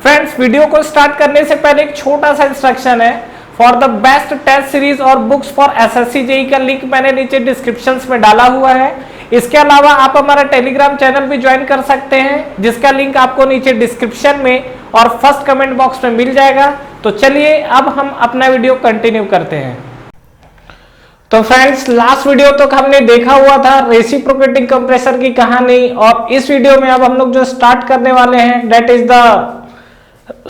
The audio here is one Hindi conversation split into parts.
फ्रेंड्स, वीडियो को स्टार्ट करने से पहले एक छोटा सा इंस्ट्रक्शन है। For the best test series और बुक्स फॉर एसएससी जेईई का लिंक मैंने नीचे डिस्क्रिप्शन में डाला हुआ है। इसके अलावा आप हमारा टेलीग्राम चैनल भी ज्वाइन कर सकते हैं, जिसका लिंक आपको नीचे डिस्क्रिप्शन में और फर्स्ट कमेंट बॉक्स में मिल जाएगा। तो चलिए अब हम अपना वीडियो कंटिन्यू करते हैं। तो फ्रेंड्स, लास्ट वीडियो तक हमने देखा हुआ था रेसिप्रोकेटिंग कंप्रेसर की कहानी, और इस वीडियो में अब हम लोग जो स्टार्ट करने वाले हैं that is the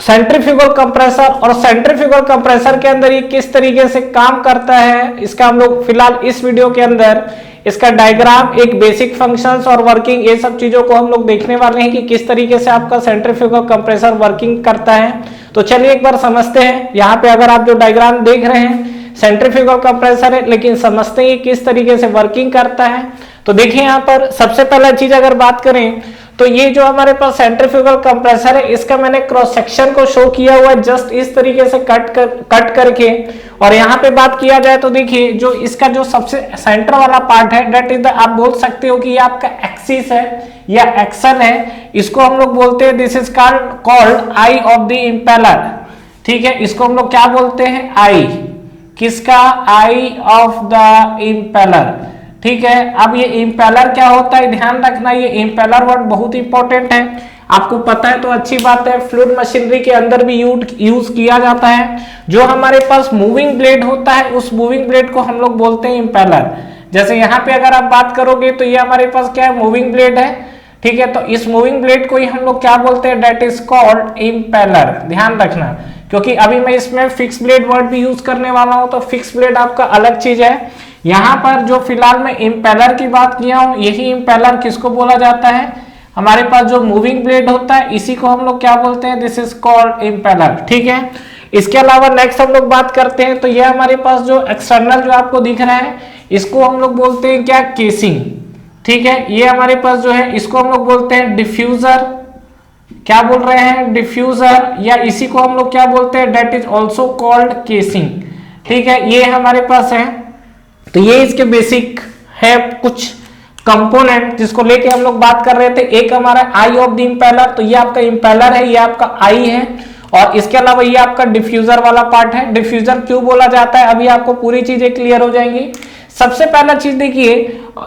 centrifugal compressor. और सेंट्रीफ्यूगल कंप्रेसर के अंदर ये किस तरीके से काम करता है, इसका हम लोग फिलहाल इस वीडियो के अंदर इसका डायग्राम, एक बेसिक फंक्शंस और वर्किंग, ये सब चीजों को हम लोग देखने वाले हैं कि किस तरीके से आपका सेंट्रीफ्यूगल कंप्रेसर वर्किंग करता है। तो चलिए एक बार समझते हैं। यहाँ पे अगर आप जो डायग्राम देख रहे हैं सेंट्रीफ्यूगल कंप्रेसर है, लेकिन समझते हैं किस तरीके से वर्किंग करता है। तो देखिए यहाँ पर सबसे पहला चीज अगर बात करें तो ये जो हमारे पास सेंट्रीफ्यूगल कंप्रेसर है, इसका मैंने क्रॉस सेक्शन को शो किया हुआ है जस्ट इस तरीके से कट करके। और यहाँ पे बात किया जाए तो देखिए जो इसका जो सबसे सेंटर वाला पार्ट है दैट इज द, आप बोल सकते हो कि ये आपका एक्सिस है या एक्सल है। इसको हम लोग बोलते हैं this is called I of the impeller. ठीक है, इसको हम लोग क्या बोलते हैं, आई। किसका, आई ऑफ द इम्पेलर। ठीक है, अब ये इम्पेलर क्या होता है, ध्यान रखना, ये इम्पेलर वर्ड बहुत इंपॉर्टेंट है। आपको पता है तो अच्छी बात है, फ्लूइड मशीनरी के अंदर भी यूज किया जाता है। जो हमारे पास मूविंग ब्लेड होता है उस मूविंग ब्लेड को हम लोग बोलते हैं इम्पेलर। जैसे यहाँ पे अगर आप बात करोगे तो ये हमारे पास क्या है, मूविंग ब्लेड है। ठीक है, तो इस मूविंग ब्लेड को ही हम लोग क्या बोलते हैं, दैट इज कॉल्ड इम्पेलर। ध्यान रखना, क्योंकि अभी मैं इसमें फिक्स ब्लेड वर्ड भी यूज करने वाला हूं, तो फिक्स ब्लेड आपका अलग चीज है। यहां पर जो फिलहाल मैं इम्पेलर की बात किया हूं, यही इम्पेलर किसको बोला जाता है, हमारे पास जो मूविंग ब्लेड होता है इसी को हम लोग क्या बोलते हैं, दिस इज कॉल्ड इम्पेलर। ठीक है, इसके अलावा नेक्स्ट हम लोग बात करते हैं तो ये हमारे पास जो एक्सटर्नल जो आपको दिख रहा है इसको हम लोग बोलते हैं क्या, केसिंग। ठीक है, ये हमारे पास जो है इसको हम लोग बोलते हैं डिफ्यूजर। क्या बोल रहे हैं, डिफ्यूजर, या इसी को हम लोग क्या बोलते हैं, that is also called casing. ठीक है, ये हमारे पास है। तो ये इसके बेसिक है कुछ कंपोनेंट जिसको लेके हम लोग बात कर रहे थे। एक हमारा आई ऑफ द इम्पेलर, तो ये आपका इम्पेलर है, ये आपका आई है। और इसके अलावा ये आपका डिफ्यूजर वाला पार्ट है। डिफ्यूजर क्यों बोला जाता है, अभी आपको पूरी चीजें क्लियर हो जाएंगी। सबसे पहला चीज देखिए,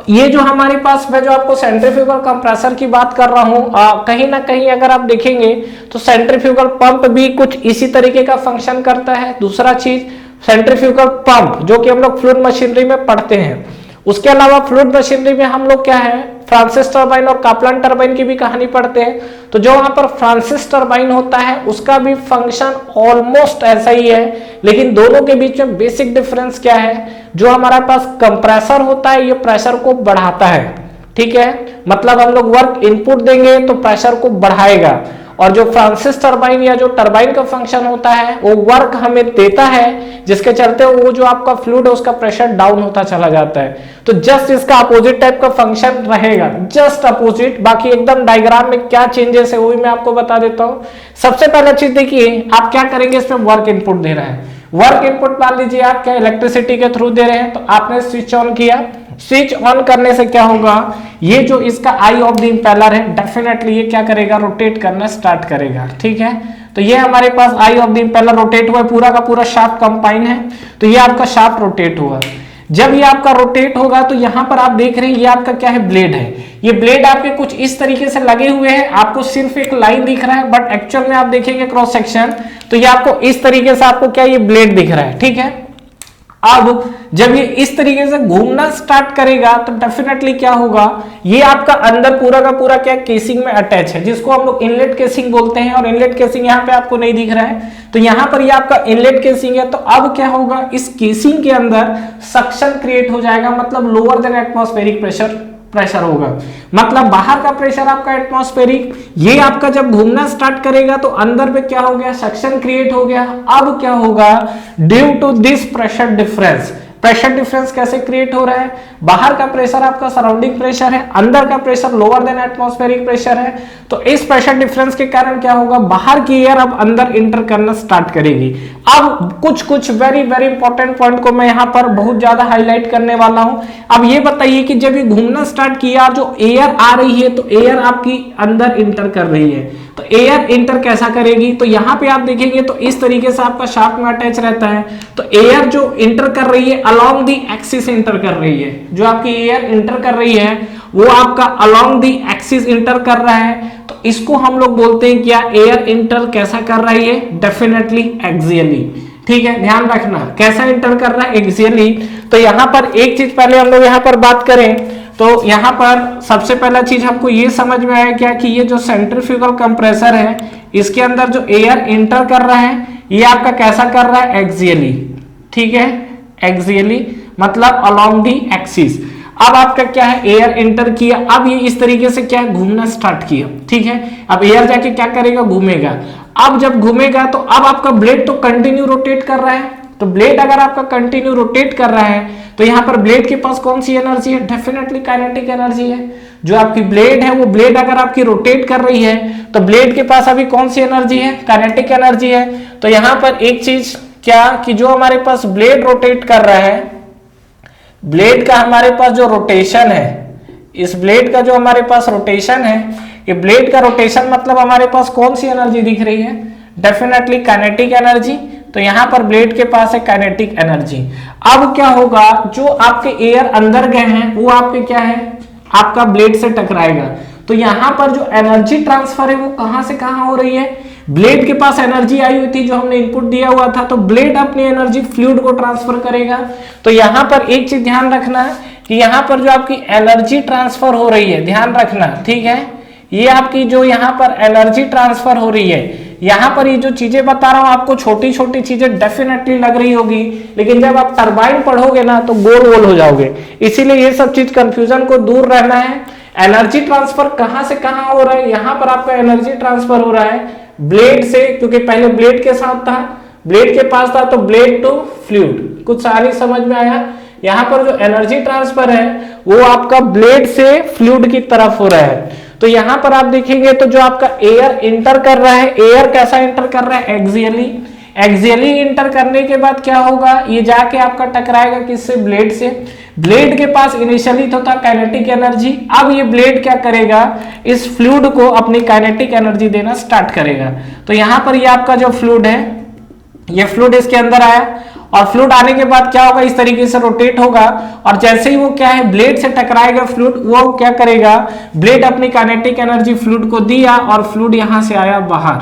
ये जो हमारे पास, मैं जो आपको सेंट्रीफ्यूगल कंप्रेसर की बात कर रहा हूं, कहीं ना कहीं अगर आप देखेंगे तो सेंट्रीफ्यूगल पंप भी कुछ इसी तरीके का फंक्शन करता है। दूसरा चीज सेंट्रीफ्यूगल पंप जो कि हम लोग फ्लूइड मशीनरी में पढ़ते हैं। उसके अलावा फ्लूइड मशीनरी में हम लोग क्या है, फ्रांसिस टर्बाइन और कापलान टर्बाइन की भी कहानी पढ़ते हैं। तो जो वहां पर फ्रांसिस टर्बाइन होता है उसका भी फंक्शन ऑलमोस्ट ऐसा ही है, लेकिन दोनों के बीच में बेसिक डिफरेंस क्या है, जो हमारा पास कंप्रेसर होता है ये प्रेशर को बढ़ाता है। ठीक है, मतलब हम लोग वर्क इनपुट देंगे तो प्रेशर को बढ़ाएगा, और जो फ्रांसिस टर्बाइन या जो टर्बाइन का फंक्शन होता है वो वर्क हमें देता है, जिसके चलते वो जो आपका फ्लूइड है उसका प्रेशर डाउन होता चला जाता है। तो जस्ट इसका अपोजिट टाइप का फंक्शन रहेगा, जस्ट अपोजिट। बाकी एकदम डायग्राम में क्या चेंजेस है वो भी मैं आपको बता देता हूं। सबसे पहला चीज देखिए, आप क्या करेंगे, इसमें वर्क इनपुट दे रहे हैं। वर्क इनपुट मान लीजिए आप क्या इलेक्ट्रिसिटी के थ्रू दे रहे हैं, तो आपने स्विच ऑन किया। स्विच ऑन करने से क्या होगा, ये जो इसका आई ऑफ द इम्पेलर है डेफिनेटली ये क्या करेगा, रोटेट करना स्टार्ट करेगा। ठीक है, तो ये हमारे पास आई ऑफ द इम्पेलर रोटेट हुआ है, पूरा का पूरा शाफ्ट कंपाइन है, तो ये आपका शाफ्ट रोटेट हुआ। जब ये आपका रोटेट होगा तो यहां पर आप देख रहे हैं ये आपका क्या है, ब्लेड है। ये ब्लेड आपके कुछ इस तरीके से लगे हुए हैं, आपको सिर्फ एक लाइन दिख रहा है, बट एक्चुअल में आप देखेंगे क्रॉस सेक्शन तो ये आपको इस तरीके से आपको क्या, ये ब्लेड दिख रहा है। ठीक है, अब जब ये इस तरीके से घूमना स्टार्ट करेगा तो डेफिनेटली क्या होगा, ये आपका अंदर पूरा का पूरा क्या, केसिंग में अटैच है, जिसको हम लोग इनलेट केसिंग बोलते हैं। और इनलेट केसिंग यहाँ पे आपको नहीं दिख रहा है, तो यहाँ पर ये आपका इनलेट केसिंग है। तो अब क्या होगा, इस केसिंग के अंदर सक्शन क्रिएट हो जाएगा, मतलब लोअर देन एटमॉस्फेरिक प्रेशर होगा, मतलब बाहर का प्रेशर आपका एटमॉस्फेरिक, ये आपका जब घूमना स्टार्ट करेगा तो अंदर पे क्या हो गया, सक्शन क्रिएट हो गया। अब क्या होगा, due to this pressure difference, pressure difference कैसे क्रिएट हो रहा है, बाहर का प्रेशर आपका सराउंडिंग प्रेशर है, अंदर का pressure lower than atmospheric pressure है। तो इस प्रेशर डिफरेंस के कारण क्या होगा, बाहर की एयर अब अंदर इंटर करना स्टार्ट करेगी। अब कुछ वेरी वेरी इंपॉर्टेंट पॉइंट को मैं यहां पर बहुत ज्यादा हाईलाइट करने वाला हूं। अब ये बताइए कि जब ये घूमना स्टार्ट किया, जो एयर आ रही है तो एयर आपकी अंदर इंटर कर रही है, तो एयर इंटर कैसा करेगी, तो यहाँ पे आप देखेंगे तो इस तरीके से आपका शाफ्ट में अटैच रहता है। तो एयर जो इंटर कर रही है अलोंग दी एक्सिस इंटर कर रही है, जो आपकी एयर इंटर कर रही है वो आपका अलोंग दी एक्सिस इंटर कर रहा है। तो इसको हम लोग बोलते हैं क्या, एयर इंटर कैसा कर रही है, डेफिनेटली एक्सियली। ठीक है, ध्यान रखना कैसा इंटर कर रहा है, एक्सियली। तो यहाँ पर एक चीज पहले हम लोग यहाँ पर बात करें तो यहाँ पर सबसे पहला चीज हमको ये समझ में आया क्या कि ये जो सेंट्रीफ्यूगल कंप्रेसर है इसके अंदर जो एयर इंटर कर रहा है ये आपका कैसा कर रहा है, एक्सियली। ठीक है, एक्सियली मतलब अलोंग दी एक्सिस। अब आपका क्या है, एयर इंटर किया, अब ये इस तरीके से क्या है, घूमना स्टार्ट किया। ठीक है, अब एयर जाके क्या करेगा, घूमेगा। अब जब घूमेगा तो अब आपका ब्लेड तो कंटिन्यू रोटेट कर रहा है। तो ब्लेड अगर आपका कंटिन्यू रोटेट कर रहा है तो यहाँ पर ब्लेड के पास कौन सी एनर्जी है, डेफिनेटली काइनेटिक एनर्जी है। जो आपकी ब्लेड है वो ब्लेड अगर आपकी रोटेट कर रही है तो ब्लेड के पास अभी कौन सी एनर्जी है, काइनेटिक एनर्जी है। तो यहाँ पर एक चीज क्या कि जो हमारे पास ब्लेड रोटेट कर रहा है, ब्लेड का हमारे पास जो रोटेशन है, इस ब्लेड का जो हमारे पास रोटेशन है, ये ब्लेड का रोटेशन मतलब हमारे पास कौन सी एनर्जी दिख रही है, डेफिनेटली काइनेटिक एनर्जी। तो यहां पर ब्लेड के पास है काइनेटिक एनर्जी। अब क्या होगा, जो आपके एयर अंदर गए हैं वो आपके क्या है, आपका ब्लेड से टकराएगा। तो यहां पर जो एनर्जी ट्रांसफर है वो कहां से कहां हो रही है, ब्लेड के पास एनर्जी आई हुई थी जो हमने इनपुट दिया हुआ था, तो ब्लेड अपनी एनर्जी फ्लूइड को ट्रांसफर करेगा। तो यहां पर एक चीज ध्यान रखना है कि यहां पर जो आपकी एनर्जी ट्रांसफर हो रही है, ध्यान रखना, ठीक है, ये आपकी जो यहां पर एनर्जी ट्रांसफर हो रही है, यहां पर ये जो चीजें बता रहा हूं आपको छोटी छोटी चीजें डेफिनेटली लग रही होगी, लेकिन जब आप टरबाइन पढ़ोगे ना तो गोल गोल हो जाओगे। इसीलिए ये सब चीज कंफ्यूजन को दूर रहना है। एनर्जी ट्रांसफर कहां से कहां हो रहा है, यहां पर आपका एनर्जी ट्रांसफर हो रहा है ब्लेड से, क्योंकि पहले ब्लेड के साथ था, ब्लेड के पास था, तो ब्लेड टू फ्लूइड। कुछ सारी समझ में आया। यहां पर जो एनर्जी ट्रांसफर है वो आपका ब्लेड से फ्लूइड की तरफ हो रहा है। तो यहां पर आप देखेंगे तो जो आपका एयर इंटर कर रहा है, एयर कैसा इंटर कर रहा है, एक्सियली। एक्सियली इंटर करने के बाद क्या होगा, ये जाके आपका टकराएगा किससे, ब्लेड से। ब्लेड के पास इनिशियली तो था काइनेटिक एनर्जी, अब ये ब्लेड क्या करेगा, इस फ्लूइड को अपनी काइनेटिक एनर्जी देना स्टार्ट करेगा। तो यहां पर ये आपका जो फ्लूइड है, ये फ्लूइड इसके अंदर आया और फ्लूइड आने के बाद क्या होगा, इस तरीके से रोटेट होगा और जैसे ही वो क्या है ब्लेड से टकराएगा फ्लूइड, वो क्या करेगा, ब्लेड अपनी काइनेटिक एनर्जी फ्लूइड को दिया और फ्लूइड यहां से आया बाहर,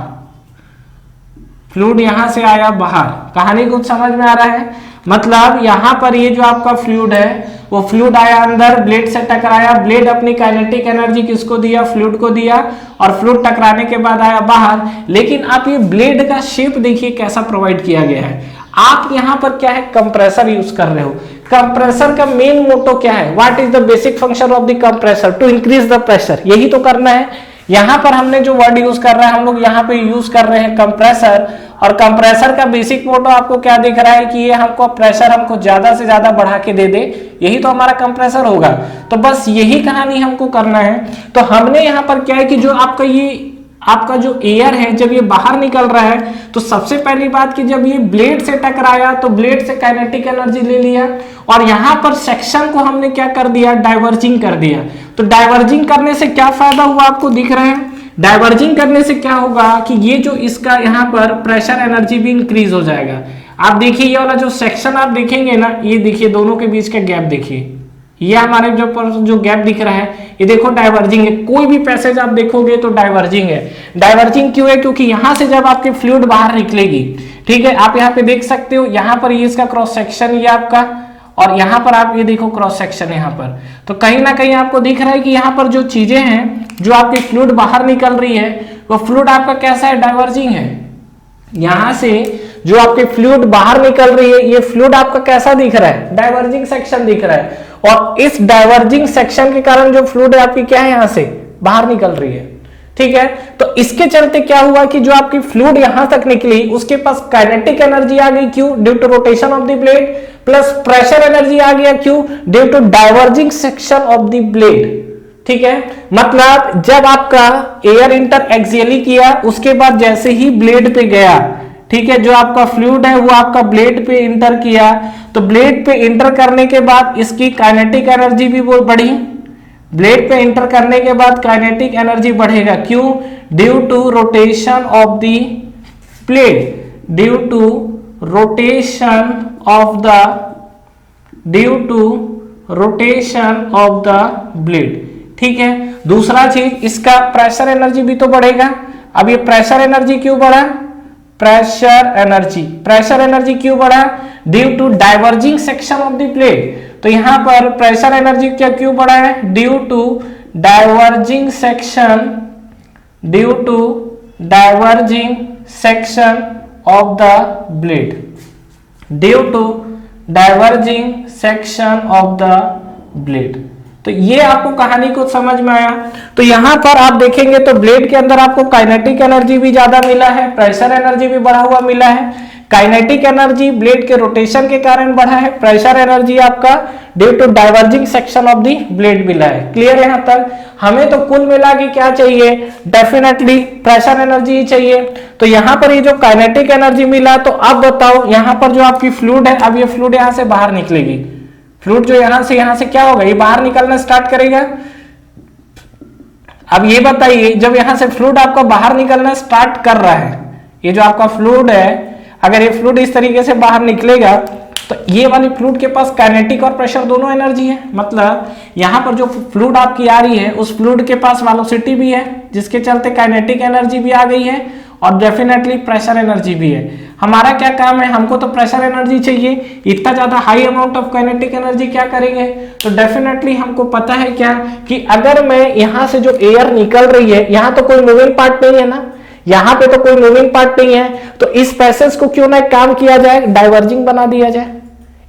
फ्लूइड यहां से आया बाहर। कहानी कुछ समझ में आ रहा है, मतलब यहां पर ये जो आपका फ्लूइड है वो फ्लूइड आया अंदर, ब्लेड से टकराया, ब्लेड अपनी काइनेटिक एनर्जी किसको दिया, फ्लूइड को दिया और फ्लूइड टकराने के बाद आया बाहर। लेकिन आप ये ब्लेड का शेप देखिए कैसा प्रोवाइड किया गया है। आप यहां पर क्या है, कंप्रेसर यूज कर रहे हो। कंप्रेसर का मेन मोटो क्या है, what is the basic function of the compressor, to increase the pressure, यही तो करना है। यहां पर हमने जो वर्ड यूज कर रहे हैं, हम लोग यहाँ पे यूज कर रहे हैं कंप्रेसर, और कंप्रेसर का बेसिक मोटो आपको क्या दिख रहा है कि ये हमको प्रेशर हमको ज्यादा से ज्यादा बढ़ा के दे दे, यही तो हमारा कंप्रेसर होगा। तो बस यही कहानी हमको करना है। तो हमने यहाँ पर क्या है कि जो आपका ये आपका जो एयर है जब ये बाहर निकल रहा है तो सबसे पहली बात कि जब ये ब्लेड से टकराया तो ब्लेड से काइनेटिक एनर्जी ले लिया और यहां पर सेक्शन को हमने क्या कर दिया, डाइवर्जिंग कर दिया। तो डाइवर्जिंग करने से क्या फायदा हुआ आपको दिख रहा है, डाइवर्जिंग करने से क्या होगा कि ये जो इसका यहाँ पर प्रेशर एनर्जी भी इंक्रीज हो जाएगा। आप देखिए ये वाला जो सेक्शन आप देखेंगे ना, ये देखिए दोनों के बीच का गैप देखिए, ये हमारे जो गैप दिख रहा है ये देखो डाइवर्जिंग है। कोई भी पैसेज आप देखोगे तो डाइवर्जिंग है। डाइवर्जिंग क्यों है, क्योंकि यहां से जब आपकी फ्लूइड बाहर निकलेगी, ठीक है, आप यहाँ पे देख सकते हो, यहाँ पर ये इसका क्रॉस सेक्शन ये आपका, और यहाँ पर आप ये देखो क्रॉस सेक्शन यहाँ पर। तो कहीं ना कहीं आपको दिख रहा है कि यहाँ पर जो चीजें हैं, जो आपकी फ्लूइड बाहर निकल रही है, वो फ्लूइड आपका कैसा है, डाइवर्जिंग है। यहां से जो आपकी फ्लूइड बाहर निकल रही है, ये फ्लूइड आपका कैसा दिख रहा है, डाइवर्जिंग सेक्शन दिख रहा है। और इस डाइवर्जिंग सेक्शन के कारण जो फ्लूइड है आपकी क्या है, यहां से बाहर निकल रही है, ठीक है। तो इसके चलते क्या हुआ कि जो आपकी फ्लूइड यहां तक निकली उसके पास काइनेटिक एनर्जी आ गई, क्यों, due to rotation of the blade, plus pressure energy आ गया, क्यों, due to diverging section of the blade, ठीक है। मतलब जब आपका एयर इंटर एक्सियली किया उसके बाद जैसे ही ब्लेड पे गया, ठीक है, जो आपका फ्लूइड है वो आपका ब्लेड पे इंटर किया, तो ब्लेड पे इंटर करने के बाद इसकी काइनेटिक एनर्जी भी वो बढ़ी, ब्लेड पे इंटर करने के बाद काइनेटिक एनर्जी बढ़ेगा, क्यों? Due to rotation of the blade, due to rotation of the blade. ठीक है, दूसरा चीज इसका प्रेशर एनर्जी भी तो बढ़ेगा। अब ये प्रेशर एनर्जी क्यों बढ़ा? प्रेशर एनर्जी क्यों बढ़ा? Due to diverging section of the blade. तो यहां पर प्रेशर एनर्जी क्या क्यों बढ़ा है? Due to diverging section of the blade, due to diverging section of the blade. तो ये आपको कहानी को समझ में आया। तो यहां पर आप देखेंगे तो ब्लेड के अंदर आपको काइनेटिक एनर्जी भी ज्यादा मिला है, प्रेशर एनर्जी भी बढ़ा हुआ मिला है। काइनेटिक एनर्जी ब्लेड के रोटेशन के कारण बढ़ा है, प्रेशर एनर्जी आपका due to diverging section of the blade मिला है। क्लियर है? यहां तक हमें तो कुल मिला के क्या चाहिए? डेफिनेटली प्रेशर एनर्जी ही चाहिए। तो यहां पर ये जो काइनेटिक एनर्जी मिला, तो अब बताओ यहां पर जो आपकी फ्लूइड है, अब ये फ्लूइड यहां से बाहर निकलेगी। फ्लूइड जो यहां से क्या होगा? ये बाहर निकलना स्टार्ट करेगा। अब ये बताइए, जब यहां से फ्लूइड आपका बाहर निकलना स्टार्ट कर रहा है, ये जो आपका फ्लूइड है, अगर ये फ्लूइड इस तरीके से बाहर निकलेगा तो ये वाली फ्लूइड के पास काइनेटिक और प्रेशर दोनों एनर्जी है। मतलब यहां पर जो फ्लूइड आपकी आ रही है उस फ्लूइड के पास वेलोसिटी भी है, जिसके चलते काइनेटिक एनर्जी भी आ गई है और डेफिनेटली प्रेशर एनर्जी भी है। हमारा क्या काम है? हमको तो प्रेशर एनर्जी चाहिए। इतना ज्यादा high amount of kinetic energy क्या करेंगे? तो डेफिनेटली हमको पता है क्या कि अगर मैं यहां से जो एयर निकल रही है, यहां तो कोई मूविंग पार्ट नहीं है ना, यहां पे तो कोई मूविंग पार्ट नहीं है, तो इस पैसेज को क्यों ना एक काम किया जाए, डाइवर्जिंग बना दिया जाए।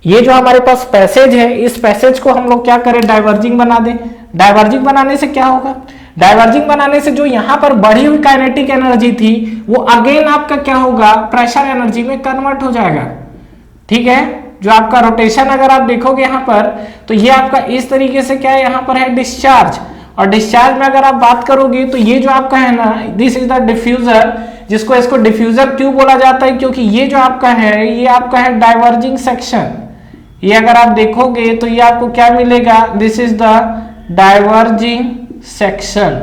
ये जो हमारे पास पैसेज है, इस पैसेज को हम लोग क्या करें? डाइवर्जिंग बना दें। डाइवर्जिंग बनाने से क्या होगा? डाइवर्जिंग बनाने से जो यहां पर बढ़ी हुई काइनेटिक एनर्जी थी वो अगेन आपका क्या होगा? प्रेशर एनर्जी में कन्वर्ट हो जाएगा। ठीक है, जो आपका रोटेशन अगर आप देखोगे यहां पर, तो ये आपका इस तरीके से क्या है, यहां पर है डिस्चार्ज, और डिस्चार्ज में अगर आप बात करोगे तो ये जो आपका है ना, दिस इज द डिफ्यूजर, जिसको इसको डिफ्यूजर क्यों बोला जाता है? क्योंकि ये जो आपका है, ये आपका है डाइवर्जिंग सेक्शन। ये अगर आप देखोगे तो ये आपको क्या मिलेगा? This is the diverging section.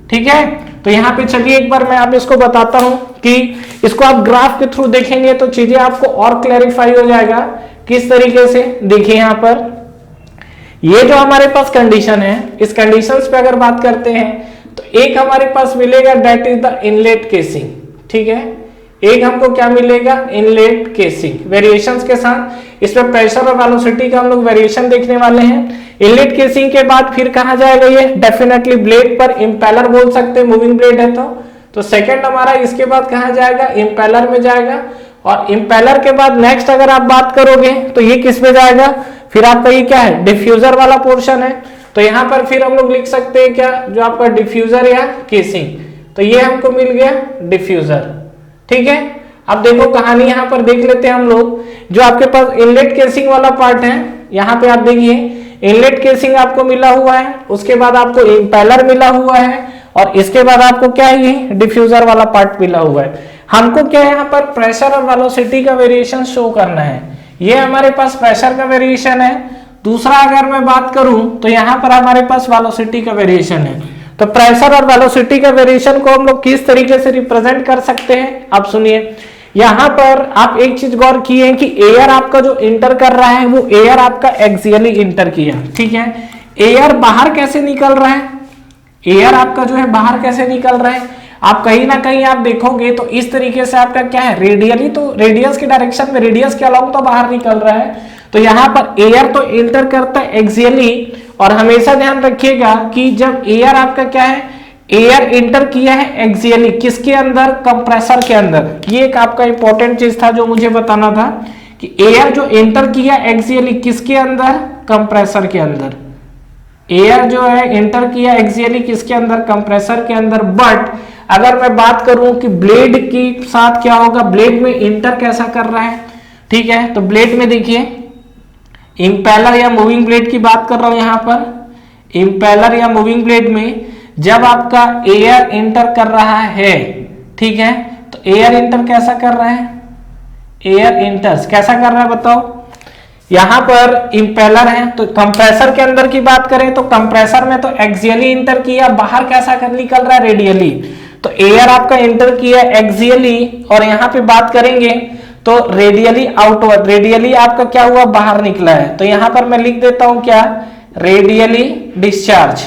ठीक है, तो यहां पे चलिए एक बार मैं आप इसको बताता हूं कि इसको आप ग्राफ के थ्रू देखेंगे तो चीजें आपको और क्लैरिफाई हो जाएगा किस तरीके से। देखिए यहां पर ये जो हमारे पास कंडीशन है, इस कंडीशंस पे अगर बात करते हैं तो एक हमारे पास मिलेगा that is the inlet casing. ठीक है, एक हमको क्या मिलेगा? Inlet casing. वेरिएशंस के साथ इसमें प्रेशर और वेलोसिटी का हम लोग वेरिएशन देखने वाले हैं। इनलेट केसिंग के बाद फिर कहां जाएगा ये? डेफिनेटली ब्लेड पर इंपेलर बोल सकते हैं, मूविंग ब्लेड है तो सेकंड हमारा इसके बाद कहां जाएगा? इंपेलर में जाएगा। और इंपेलर के बाद नेक्स्ट अगर आप बात करोगे तो ये किस में जाएगा? फिर आपका ये क्या है? डिफ्यूजर वाला पोर्शन है। तो यहां पर फिर हम लोग लिख सकते हैं क्या? जो आपका डिफ्यूजर या केसिंग, तो ये हमको मिल गया डिफ्यूजर। ठीक है, अब देखो कहानी यहां पर देख लेते हैं हम लोग। जो आपके पास इनलेट केसिंग वाला पार्ट है, यहां पे आप देखिए इनलेट केसिंग आपको मिला हुआ है, उसके बाद आपको इंपेलर मिला हुआ है, और इसके बाद आपको क्या है? ये डिफ्यूजर वाला पार्ट मिला हुआ है। हमको क्या है यहाँ पर? प्रेशर और वेलोसिटी का वेरिएशन शो करना है। ये हमारे पास प्रेशर का वेरिएशन है। दूसरा अगर मैं बात करूं तो यहां पर हमारे पास वेलोसिटी का वेरिएशन है। तो प्रेशर और वेलोसिटी का वेरिएशन को हम लोग किस तरीके से रिप्रेजेंट कर सकते हैं? आप सुनिए, यहां पर आप एक चीज गौर किए कि एयर आपका जो इंटर कर रहा है वो एयर आपका एक्सियली इंटर किया। ठीक है, एयर बाहर कैसे निकल रहा है? एयर आपका जो है बाहर कैसे निकल रहा है? आप कहीं ना कहीं आप देखोगे तो इस तरीके से आपका क्या है? रेडियली, तो रेडियस की डायरेक्शन में, रेडियस के अलाउंग तो बाहर निकल रहा है। तो यहां पर एयर तो इंटर करता है एक्सियली, और हमेशा ध्यान रखिएगा कि जब एयर आपका क्या है? एयर इंटर किया है एक्सियली, किसके अंदर? कंप्रेसर के अंदर। ये एक आपका इंपॉर्टेंट चीज था जो मुझे बताना था कि एयर जो इंटर किया एक्सियली किसके अंदर? कंप्रेसर के अंदर। एयर जो है इंटर किया एक्सियली किसके अंदर? कंप्रेसर के अंदर। बट अगर मैं बात करूं कि ब्लेड के साथ क्या होगा? ब्लेड में इंटर कैसा कर रहा है? ठीक है, तो ब्लेड में देखिए इंपेलर या मूविंग ब्लेड की बात कर रहा हूं यहां पर। इंपेलर या मूविंग ब्लेड में जब आपका एयर इंटर कर रहा है, ठीक है, तो एयर इंटर कैसा कर रहा है? एयर इंटर्स कैसा कर रहा है बताओ? यहाँ पर इंपेलर है, तो कंप्रेसर के अंदर की बात करें तो कंप्रेसर में तो एक्सियली इंटर किया, बाहर कैसा कर निकल रहा है, रेडियली। तो एयर आपका इंटर किया एक्सियली, और यहाँ पे बात करेंगे तो रेडियली आउटवर्ड, रेडियली आपका क्या हुआ, बाहर निकला है। तो यहाँ पर मैं लिख देता हूं क्या, रेडियली डिस्चार्ज,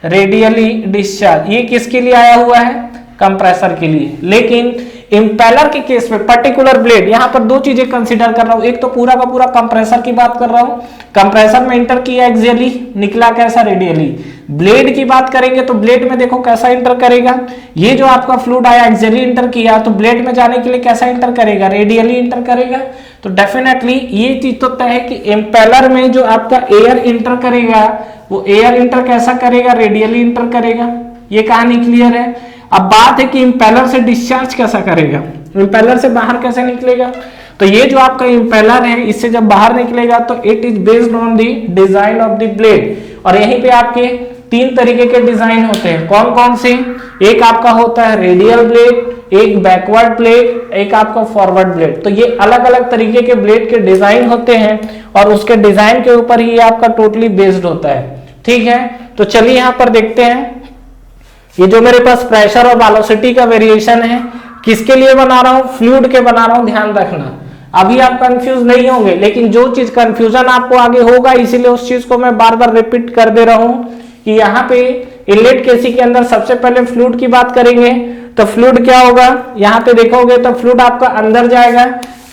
रेडियली डिस्चार्ज। ये किसके लिए आया हुआ है, कंप्रेसर के लिए। लेकिन इंपेलर के केस में पर्टिकुलर ब्लेड, यहां पर दो चीजें कंसीडर कर रहा हूं, एक तो पूरा का पूरा कंप्रेसर की बात कर रहा हूं, कंप्रेसर में इंटर किया एक्सियली, निकला कैसा, रेडियली। ब्लेड की बात करेंगे तो ब्लेड में देखो कैसा इंटर करेगा, ये जो आपका फ्लूइड आया एक्सियली इंटर किया, तो ब्लेड में जाने के लिए कैसा इंटर करेगा, रेडियली इंटर करेगा। तो डेफिनेटली ये चीज तो तय है कि इंपेलर में जो आपका एयर इंटर करेगा वो एयर इंटर कैसा करेगा, रेडियली इंटर करेगा। ये कहानी क्लियर है। अब बात है कि इंपेलर से डिस्चार्ज कैसा करेगा, इंपेलर से बाहर कैसे निकलेगा। तो ये जो आपका इंपेलर है इससे जब बाहर निकलेगा तो it is based on the design of the blade. और यहीं पे आपके तीन तरीके के डिजाइन होते हैं, कौन कौन से, एक आपका होता है रेडियल ब्लेड, एक बैकवर्ड ब्लेड, एक आपका फॉरवर्ड ब्लेड। तो ये अलग अलग तरीके के ब्लेड के डिजाइन होते हैं और उसके डिजाइन के ऊपर ही आपका टोटली बेस्ड होता है। ठीक है, तो चलिए यहां पर देखते हैं, ये जो मेरे पास प्रेशर और वेलोसिटी का वेरिएशन है किसके लिए बना रहा हूं, फ्लूइड के बना रहा हूं, ध्यान रखना। अभी आप कंफ्यूज नहीं होंगे, लेकिन जो चीज कंफ्यूजन आपको आगे होगा इसीलिए उस चीज को मैं बार बार रिपीट कर दे रहा हूं कि यहाँ पे इनलेट केसिंग के अंदर सबसे पहले फ्लूइड की बात करेंगे तो फ्लूइड क्या होगा, यहाँ पे देखोगे तो फ्लूइड आपका अंदर जाएगा,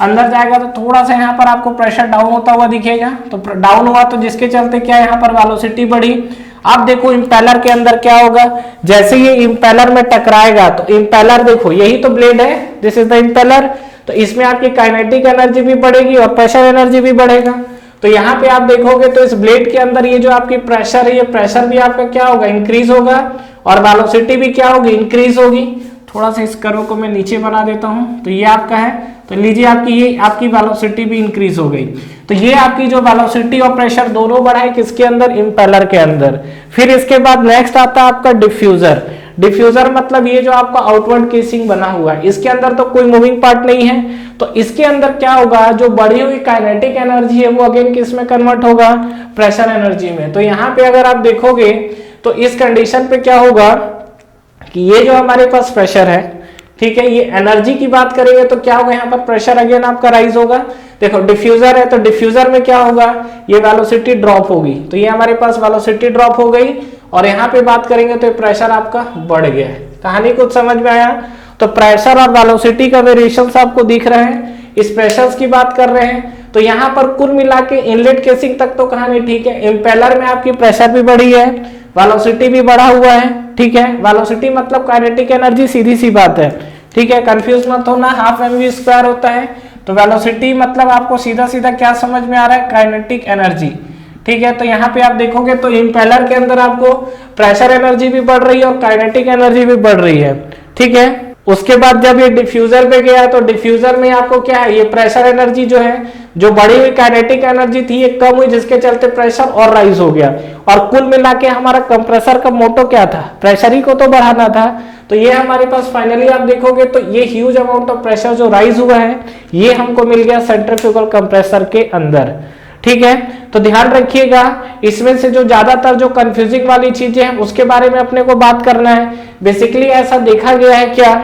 अंदर जाएगा तो थोड़ा सा यहाँ पर आपको प्रेशर डाउन होता हुआ दिखेगा। तो डाउन हुआ तो जिसके चलते क्या यहाँ पर वेलोसिटी बढ़ी। अब देखो इंपेलर के अंदर क्या होगा, जैसे ये इंपेलर में टकराएगा तो इंपेलर देखो यही तो ब्लेड है, दिस इज द इंपेलर। तो इसमें आपकी काइनेटिक एनर्जी भी बढ़ेगी और प्रेशर एनर्जी भी बढ़ेगा। तो यहाँ पे आप देखोगे तो इस ब्लेड के अंदर ये जो आपकी प्रेशर है, ये प्रेशर भी आपका क्या होगा, इंक्रीज होगा, और वेलोसिटी भी क्या होगी, इंक्रीज होगी। थोड़ा सा इस कर्व को मैं नीचे बना देता हूं, तो ये आपका है, तो लीजिए आपकी ये आपकी वेलोसिटी भी इंक्रीज हो गई। तो ये आपकी जो वेलोसिटी और प्रेशर दोनों बढ़ा है किसके अंदर, इंपेलर के अंदर। फिर इसके बाद नेक्स्ट आता है आपका डिफ्यूजर। डिफ्यूजर मतलब ये जो आपका आउटवर्ड केसिंग बना हुआ है, इसके अंदर तो कोई मूविंग पार्ट नहीं है, तो इसके अंदर क्या होगा, जो बढ़ी हुई काइनेटिक एनर्जी है वो अगेन किस में कन्वर्ट होगा, प्रेशर एनर्जी में। तो यहाँ पे अगर आप देखोगे तो इस कंडीशन पे क्या होगा कि ये जो हमारे पास प्रेशर है, ठीक है, ये एनर्जी की बात करेंगे तो क्या होगा, यहाँ पर प्रेशर अगेन आपका राइज होगा। देखो डिफ्यूजर है तो डिफ्यूजर में क्या होगा, ये वेलोसिटी ड्रॉप होगी, तो ये हमारे पास वेलोसिटी ड्रॉप हो गई, और यहाँ पे बात करेंगे तो प्रेशर आपका बढ़ गया है। कहानी कुछ समझ में आया। तो प्रेशर और वेलोसिटी का वेरिएशंस आपको दिख रहे हैं, इस प्रेशर्स की बात कर रहे हैं। तो यहाँ पर कुल मिला के इनलेट केसिंग तक तो कहानी ठीक है। इंपेलर में आपकी प्रेशर भी बढ़ी है, वेलोसिटी भी बढ़ा हुआ है, ठीक है। वेलोसिटी मतलब काइनेटिक एनर्जी, सीधी सी बात है, ठीक है, कंफ्यूज मत होना, हाफ mv² होता है। तो वेलोसिटी मतलब आपको सीधा सीधा क्या समझ में आ रहा है, काइनेटिक एनर्जी, ठीक है। तो यहाँ पे आप देखोगे तो इंपेलर के अंदर आपको प्रेशर एनर्जी भी बढ़ रही है और काइनेटिक एनर्जी भी बढ़ रही है, ठीक है। उसके बाद जब ये डिफ्यूजर पे गया तो डिफ्यूजर में आपको क्या है, ये प्रेशर एनर्जी जो है, जो बढ़ी हुई काइनेटिक एनर्जी थी, ये कम हुई, जिसके चलते प्रेशर और राइज हो गया। और कुल मिला के हमारा कंप्रेसर का मोटो क्या था, प्रेशर ही को तो बढ़ाना था। तो ये हमारे पास फाइनली आप देखोगे तो ये ह्यूज अमाउंट ऑफ प्रेशर जो राइज हुआ है ये हमको मिल गया सेंट्रीफ्यूगल कंप्रेसर के अंदर, ठीक है। तो ध्यान रखिएगा, इसमें से जो ज्यादातर जो कंफ्यूजिंग वाली चीजें हैं उसके बारे में अपने को बात करना है। बेसिकली ऐसा देखा गया है क्या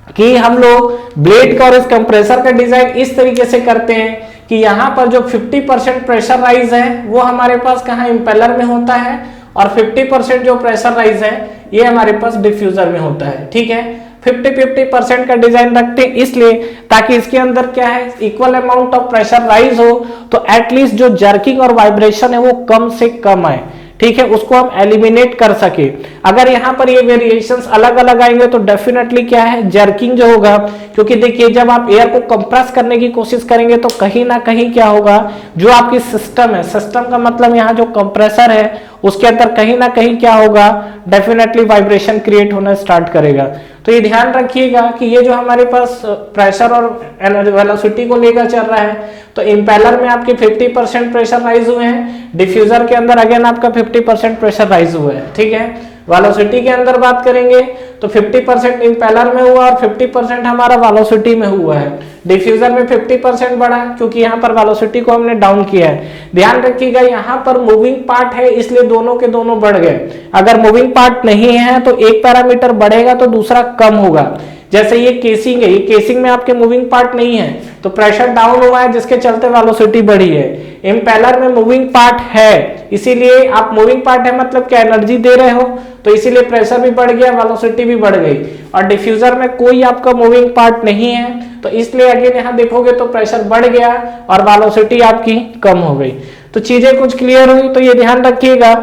कि हम लोग ब्लेड का और इस कंप्रेसर का डिजाइन इस तरीके से करते हैं कि यहाँ पर जो 50% प्रेशर राइज है वो हमारे पास कहाँ, इंपेलर में होता है, और 50% जो प्रेशर राइज है ये हमारे पास डिफ्यूजर में होता है, ठीक है। 50-50% का डिजाइन रखते हैं इसलिए ताकि इसके अंदर क्या है, equal amount of pressure rise हो, तो एटलीस्ट जो जर्किंग और वाइब्रेशन है वो कम से कम आए, ठीक है, उसको हम एलिमिनेट कर सके। अगर यहाँ पर ये वेरिएशंस अलग अलग आएंगे तो डेफिनेटली क्या है, जर्किंग जो होगा, क्योंकि देखिए जब आप एयर को कंप्रेस करने की कोशिश करेंगे तो कहीं ना कहीं क्या होगा, जो आपकी सिस्टम है, सिस्टम का मतलब यहाँ जो कंप्रेसर है उसके अंदर कहीं ना कहीं क्या होगा, डेफिनेटली वाइब्रेशन क्रिएट होना स्टार्ट करेगा। तो ये ध्यान रखिएगा कि ये जो हमारे पास प्रेशर और वेलोसिटी को लेकर चल रहा है, तो इंपेलर में आपके 50% प्रेशर राइज हुए हैं, डिफ्यूजर के अंदर अगेन आपका 50% प्रेशर राइज हुआ है, ठीक है। वेलोसिटी के अंदर बात करेंगे तो 50% इम्पेलर में हुआ और 50% हमारा वेलोसिटी में हुआ है। डिफ्यूजर में 50% बढ़ा क्योंकि यहाँ पर वेलोसिटी को हमने डाउन किया है। ध्यान रखिएगा यहाँ पर मूविंग पार्ट है इसलिए दोनों के दोनों बढ़ गए। अगर मूविंग पार्ट नहीं है तो एक पैरामीटर बढ़ेगा तो दूसरा कम होगा। जैसे ये केसिंग है, ये केसिंग में आपके मूविंग पार्ट नहीं है तो प्रेशर डाउन हुआ है जिसके चलते वेलोसिटी बढ़ी है। इम्पेलर में मूविंग पार्ट है इसीलिए आप मूविंग पार्ट है मतलब क्या एनर्जी दे रहे हो तो इसीलिए प्रेशर भी बढ़ गया, वेलोसिटी भी बढ़ गई। और डिफ्यूजर में कोई आपका मूविंग पार्ट नहीं है तो इसलिए अगेन यहाँ देखोगे तो प्रेशर बढ़ गया और वेलोसिटी आपकी कम हो गई। तो चीजें कुछ क्लियर हुई। तो ये ध्यान रखिएगा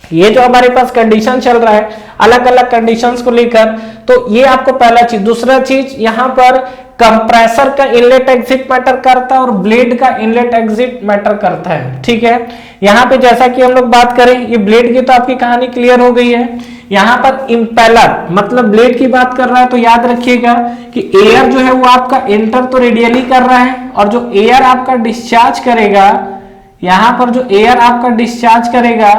ये जो हमारे पास कंडीशन चल रहा है अलग अलग कंडीशंस को लेकर, तो ये आपको पहला चीज। दूसरा चीज यहाँ पर कंप्रेसर का इनलेट एग्जिट मैटर करता है और ब्लेड का इनलेट एग्जिट मैटर करता है। ठीक है, यहाँ पे जैसा कि हम लोग बात करें ये ब्लेड की तो आपकी कहानी क्लियर हो गई है। यहाँ पर इम्पेलर मतलब ब्लेड की बात कर रहा है तो याद रखिएगा कि एयर जो है वो आपका एंटर तो रेडियली कर रहा है और जो एयर आपका डिस्चार्ज करेगा, यहाँ पर जो एयर आपका डिस्चार्ज करेगा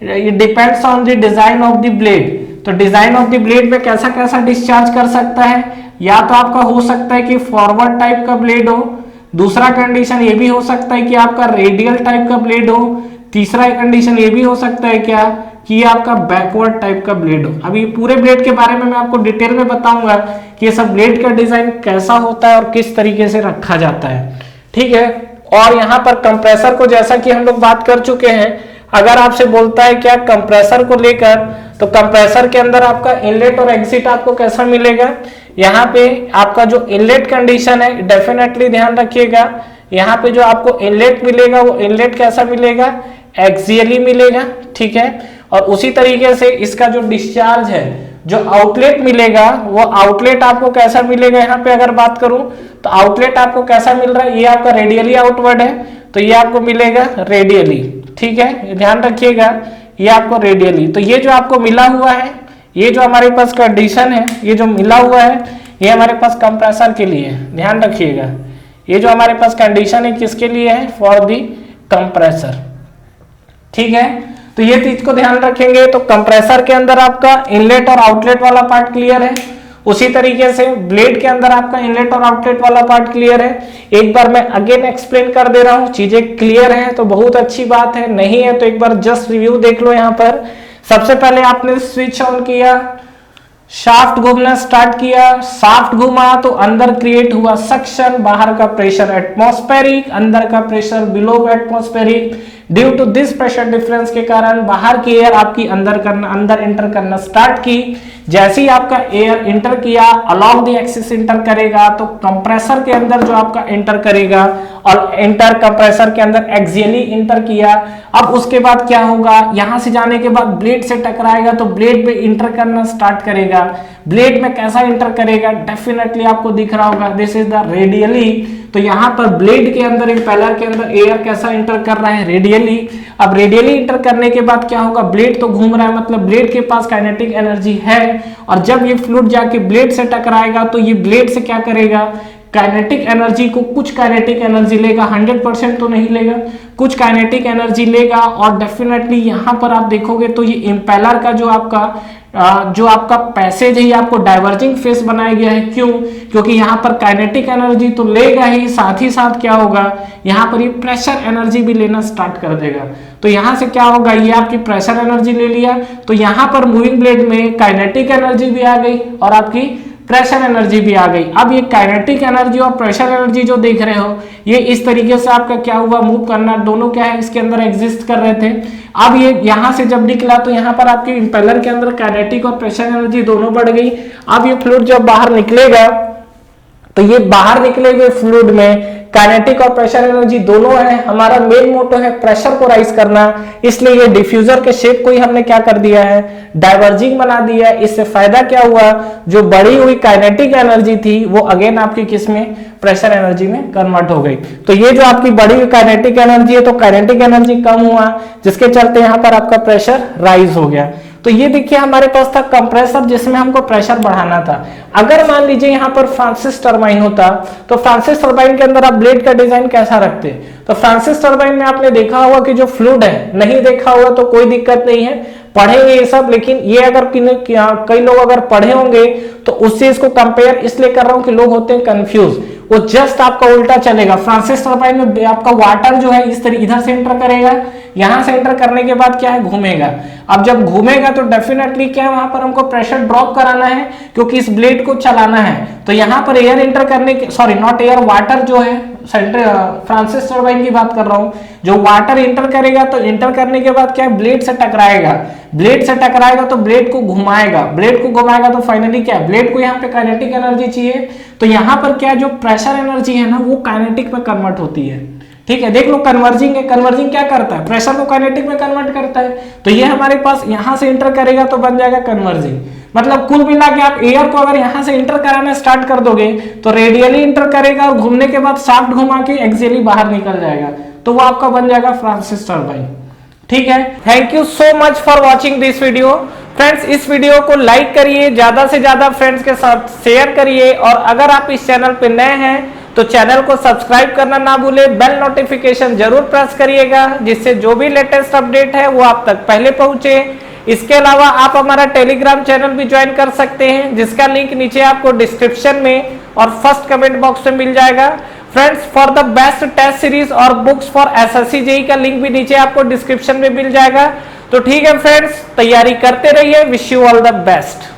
ये depends on the design of the blade. तो डिजाइन ऑफ द ब्लेड में कैसा कैसा डिस्चार्ज कर सकता है, या तो आपका हो सकता है कि फॉरवर्ड टाइप का ब्लेड हो, दूसरा कंडीशन ये भी हो सकता है कि आपका रेडियल टाइप का ब्लेड हो, तीसरा कंडीशन ये भी हो सकता है क्या कि आपका बैकवर्ड टाइप का ब्लेड हो। अभी पूरे ब्लेड के बारे में मैं आपको डिटेल में बताऊंगा कि ये सब ब्लेड का डिजाइन कैसा होता है और किस तरीके से रखा जाता है। ठीक है, और यहाँ पर कंप्रेसर को जैसा कि हम लोग बात कर चुके हैं, अगर आपसे बोलता है क्या कंप्रेसर को लेकर तो कंप्रेसर के अंदर आपका इनलेट और एग्जिट आपको कैसा मिलेगा। यहाँ पे आपका जो इनलेट कंडीशन है डेफिनेटली ध्यान रखिएगा, यहाँ पे जो आपको इनलेट मिलेगा वो इनलेट कैसा मिलेगा, एक्सियली मिलेगा। ठीक है, और उसी तरीके से इसका जो डिस्चार्ज है जो आउटलेट मिलेगा वो आउटलेट आपको कैसा मिलेगा। यहाँ पे अगर बात करूं तो आउटलेट आपको कैसा मिल रहा है, ये आपका रेडियली आउटवर्ड है तो ये आपको मिलेगा रेडियली। ठीक है, ध्यान रखिएगा ये आपको रेडियली। तो ये जो आपको मिला हुआ है, ये जो हमारे पास कंडीशन है, ये जो मिला हुआ है ये हमारे पास कंप्रेसर के लिए है। ध्यान रखिएगा ये जो हमारे पास कंडीशन है किसके लिए है, फॉर दी कंप्रेसर। ठीक है, तो ये चीज को ध्यान रखेंगे। तो कंप्रेसर के अंदर आपका इनलेट और आउटलेट वाला पार्ट क्लियर है, उसी तरीके से ब्लेड के अंदर आपका इनलेट और आउटलेट वाला पार्ट क्लियर है। एक बार मैं अगेन एक्सप्लेन कर दे रहा हूं, चीजें क्लियर है तो बहुत अच्छी बात है, नहीं है तो एक बार जस्ट रिव्यू देख लो। यहाँ पर सबसे पहले आपने स्विच ऑन किया, शाफ्ट घूमना स्टार्ट किया, शाफ्ट घूमा तो अंदर क्रिएट हुआ सक्शन, बाहर का प्रेशर एटमॉस्फेरिक, अंदर का pressure below atmospheric. Due to this pressure difference के कारण बाहर की एयर आपकी अंदर एंटर करना स्टार्ट की। जैसे ही आपका एयर इंटर किया अलोंग द एक्सिस इंटर करेगा तो कंप्रेसर के अंदर जो आपका इंटर करेगा और इंटर कंप्रेसर के अंदर एक्सियली इंटर किया। अब उसके बाद क्या होगा, यहां से जाने के बाद ब्लेड से टकराएगा तो ब्लेड में इंटर करना स्टार्ट करेगा। ब्लेड में कैसा इंटर करेगा, डेफिनेटली आपको दिख रहा होगा, दिस इज द रेडियली। तो यहाँ पर ब्लेड के अंदर इम्पेलर के अंदर एयर कैसा इंटर कर रहा है, रेडियली। अब रेडियली इंटर करने के बाद क्या होगा, ब्लेड तो घूम रहा है मतलब ब्लेड के पास काइनेटिक एनर्जी है, और जब ये फ्लूइड जाके ब्लेड से टकराएगा तो ये ब्लेड से क्या करेगा, काइनेटिक एनर्जी को, कुछ काइनेटिक एनर्जी लेगा, 100% तो नहीं लेगा, कुछ काइनेटिक एनर्जी लेगा। और डेफिनेटली यहाँ पर आप देखोगे तो ये इम्पेलर का जो आपका पैसेज है ये आपको डाइवर्जिंग फेस बनाया गया है। क्यों, क्योंकि यहाँ पर काइनेटिक एनर्जी तो लेगा ही, साथ ही साथ क्या होगा, यहाँ पर ये प्रेशर एनर्जी भी लेना स्टार्ट कर देगा। तो यहाँ से क्या होगा, ये आपकी प्रेशर एनर्जी ले लिया तो यहाँ पर मूविंग ब्लेड में काइनेटिक एनर्जी भी आ गई और आपकी प्रेशर एनर्जी भी आ गई। अब ये काइनेटिक एनर्जी और प्रेशर एनर्जी जो देख रहे हो ये इस तरीके से आपका क्या हुआ, मूव करना, दोनों क्या है इसके अंदर एग्जिस्ट कर रहे थे। अब ये यहां से जब निकला तो यहाँ पर आपके इंपेलर के अंदर काइनेटिक और प्रेशर एनर्जी दोनों बढ़ गई। अब ये फ्लूइड जब बाहर निकलेगा तो ये बाहर निकले हुए फ्लूइड में काइनेटिक और प्रेशर एनर्जी दोनों है। हमारा मेन मोटो है प्रेशर को राइज करना, इसलिए ये डिफ्यूजर के शेप को ही हमने क्या कर दिया है, डाइवर्जिंग बना दिया है। इससे फायदा क्या हुआ, जो बढ़ी हुई काइनेटिक एनर्जी थी वो अगेन आपकी किस में, प्रेशर एनर्जी में कन्वर्ट हो गई। तो ये जो आपकी बढ़ी हुई काइनेटिक एनर्जी है तो काइनेटिक एनर्जी कम हुआ जिसके चलते यहाँ पर आपका प्रेशर राइज हो गया। तो ये देखिए हमारे पास था कंप्रेसर जिसमें हमको प्रेशर बढ़ाना था। अगर मान लीजिए यहाँ पर फ्रांसिस टरबाइन होता तो फ्रांसिस टरबाइन के अंदर आप ब्लेड का डिजाइन कैसा रखते, तो फ्रांसिस टरबाइन में आपने देखा होगा कि जो फ्लूइड है, नहीं देखा होगा तो कोई दिक्कत नहीं है, पढ़े ये सब, लेकिन ये अगर कई लोग अगर पढ़े होंगे तो उस चीज को कंपेयर इसलिए कर रहा हूं कि लोग होते हैं कंफ्यूज, वो जस्ट आपका उल्टा चलेगा। फ्रांसिस टर्बाइन में आपका वाटर जो है इस तरह इधर से एंटर करेगा, यहां से एंटर करने के बाद क्या है घूमेगा। अब जब घूमेगा तो डेफिनेटली क्या है वहां पर हमको प्रेशर ड्रॉप कराना है क्योंकि इस ब्लेड को चलाना है। तो यहां पर एयर एंटर करने के, सॉरी नॉट एयर, वाटर जो है फ्रांसिस टर्बाइन की बात कर रहा हूं, जो वाटर एंटर करेगा तो एंटर करने के बाद क्या है ब्लेड से टकराएगा, ब्लेड से टकराएगा तो ब्लेड को घुमाएगा, ब्लेड को घुमाएगा तो फाइनली क्या है ब्लेड को यहाँ पे काइनेटिक एनर्जी चाहिए, तो यहाँ पर क्या जो प्रेशर एनर्जी है ना वो काइनेटिक में कन्वर्ट होती है। ठीक है, देख लो कन्वर्जिंग है, कन्वर्जिंग क्या करता है प्रेशर को काइनेटिक में कन्वर्ट करता है। तो ये हमारे पास यहां से एंटर करेगा तो बन जाएगा कन्वर्जिंग। मतलब कुल मिला के आप एयर को अगर यहां से एंटर कराना स्टार्ट कर दोगे तो रेडियली एंटर करेगा और घूमने के बाद शाफ्ट घुमा के एक्सियली बाहर निकल जाएगा, तो वो आपका बन जाएगा फ्रांसिस टर्बाइन। ठीक है, thank you so much for watching this video. Friends इस वीडियो को लाइक करिए, ज्यादा से ज्यादा फ्रेंड्स के साथ शेयर करिए, और अगर आप इस चैनल पे नए हैं तो चैनल को सब्सक्राइब करना ना भूलें, बेल नोटिफिकेशन जरूर प्रेस करिएगा जिससे जो भी लेटेस्ट अपडेट है वो आप तक पहले पहुंचे। इसके अलावा आप हमारा टेलीग्राम चैनल भी ज्वाइन कर सकते हैं जिसका लिंक नीचे आपको डिस्क्रिप्शन में और फर्स्ट कमेंट बॉक्स में मिल जाएगा। Friends for the best test series और बुक्स फॉर एसएससी जेईई का लिंक भी नीचे आपको डिस्क्रिप्शन में मिल जाएगा। तो ठीक है फ्रेंड्स, तैयारी करते रहिए, wish you all the best.